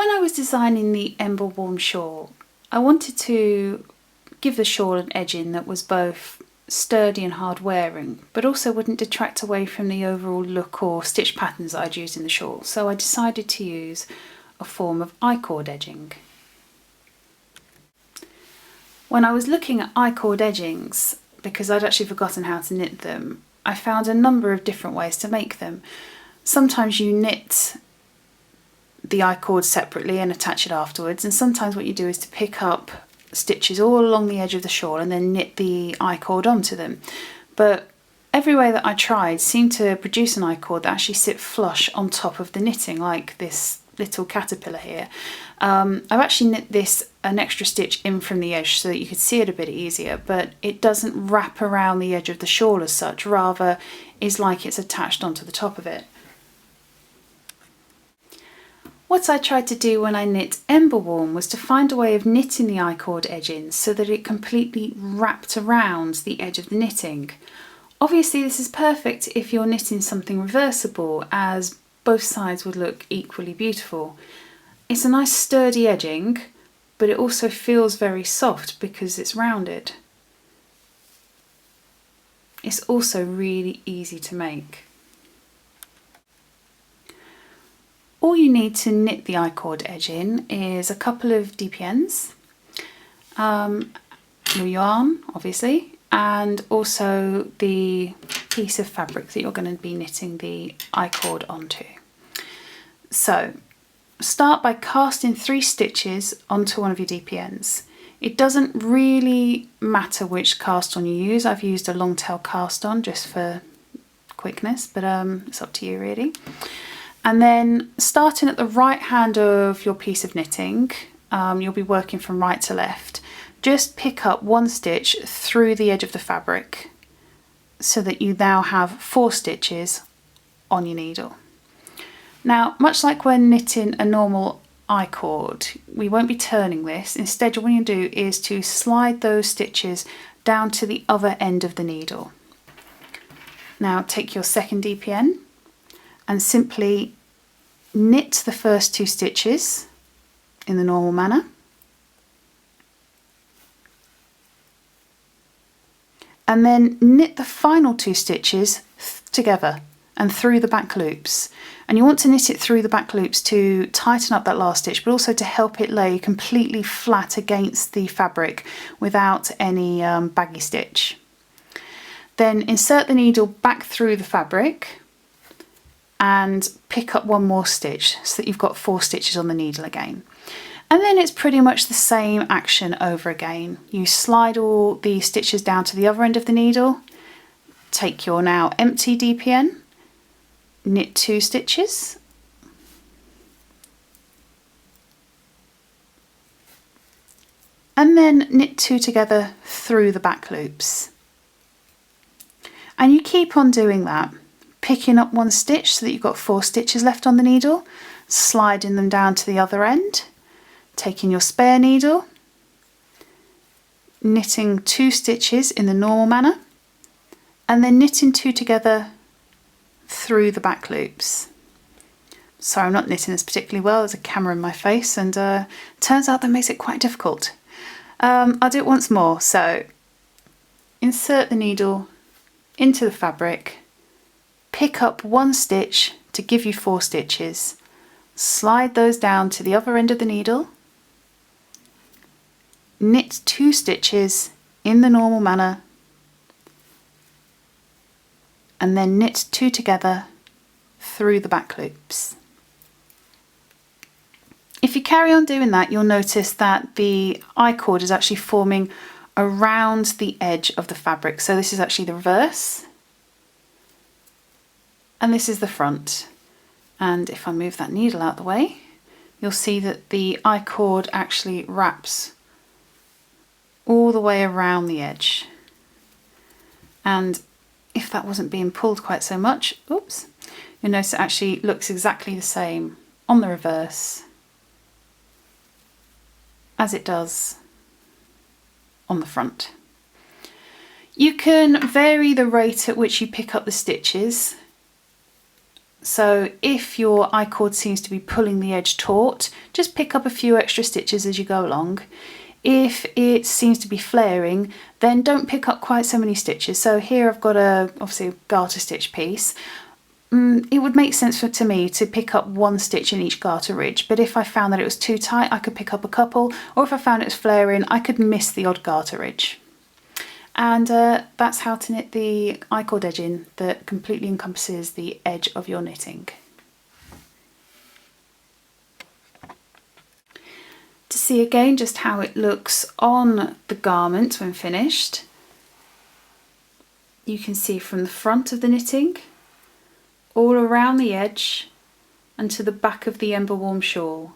When I was designing the Emberwarm Shawl, I wanted to give the shawl an edging that was both sturdy and hard wearing, but also wouldn't detract away from the overall look or stitch patterns that I'd used in the shawl. So I decided to use a form of iCord edging. When I was looking at iCord edgings, because I'd actually forgotten how to knit them, I found a number of different ways to make them. Sometimes you knit the iCord separately and attach it afterwards, and sometimes what you do is to pick up stitches all along the edge of the shawl and then knit the iCord onto them. But every way that I tried seemed to produce an iCord that actually sit flush on top of the knitting, like this little caterpillar here. I've actually knit this an extra stitch in from the edge so that you could see it a bit easier, but it doesn't wrap around the edge of the shawl as such, rather is like it's attached onto the top of it. What I tried to do when I knit Emberwarm was to find a way of knitting the iCord edging so that it completely wrapped around the edge of the knitting. Obviously this is perfect if you're knitting something reversible, as both sides would look equally beautiful. It's a nice sturdy edging, but it also feels very soft because it's rounded. It's also really easy to make. All you need to knit the iCord edging is a couple of DPNs, your yarn obviously, and also the piece of fabric that you're going to be knitting the iCord onto. So start by casting 3 stitches onto one of your DPNs. It doesn't really matter which cast on you use. I've used a long tail cast on just for quickness, but it's up to you really. And then starting at the right hand of your piece of knitting, you'll be working from right to left. Just pick up 1 stitch through the edge of the fabric so that you now have 4 stitches on your needle. Now, much like when knitting a normal iCord, we won't be turning this. Instead, what you do is to slide those stitches down to the other end of the needle. Now take your second DPN and simply knit the first 2 stitches in the normal manner, and then knit the final 2 stitches together and through the back loops. And you want to knit it through the back loops to tighten up that last stitch, but also to help it lay completely flat against the fabric without any baggy stitch. Then insert the needle back through the fabric and pick up 1 more stitch so that you've got 4 stitches on the needle again. And then it's pretty much the same action over again. You slide all the stitches down to the other end of the needle, take your now empty DPN, knit 2 stitches, and then knit 2 together through the back loops. And you keep on doing that, picking up 1 stitch so that you've got 4 stitches left on the needle, sliding them down to the other end, taking your spare needle, knitting 2 stitches in the normal manner, and then knitting 2 together through the back loops. Sorry, I'm not knitting this particularly well, there's a camera in my face, and turns out that makes it quite difficult. I'll do it once more. So insert the needle into the fabric, pick up 1 stitch to give you 4 stitches, slide those down to the other end of the needle, knit 2 stitches in the normal manner, and then knit 2 together through the back loops. If you carry on doing that, you'll notice that the iCord is actually forming around the edge of the fabric. So this is actually the reverse, and this is the front. And if I move that needle out of the way, you'll see that the iCord actually wraps all the way around the edge. And if that wasn't being pulled quite so much, oops, you'll notice it actually looks exactly the same on the reverse as it does on the front. You can vary the rate at which you pick up the stitches. So if your iCord seems to be pulling the edge taut, just pick up a few extra stitches as you go along. If it seems to be flaring, then don't pick up quite so many stitches. So here I've got obviously a garter stitch piece. It would make sense to me to pick up one stitch in each garter ridge, but if I found that it was too tight, I could pick up a couple, or if I found it was flaring, I could miss the odd garter ridge. And that's how to knit the iCord edging that completely encompasses the edge of your knitting. To see again just how it looks on the garment when finished, you can see from the front of the knitting, all around the edge and to the back of the Emberwarm shawl.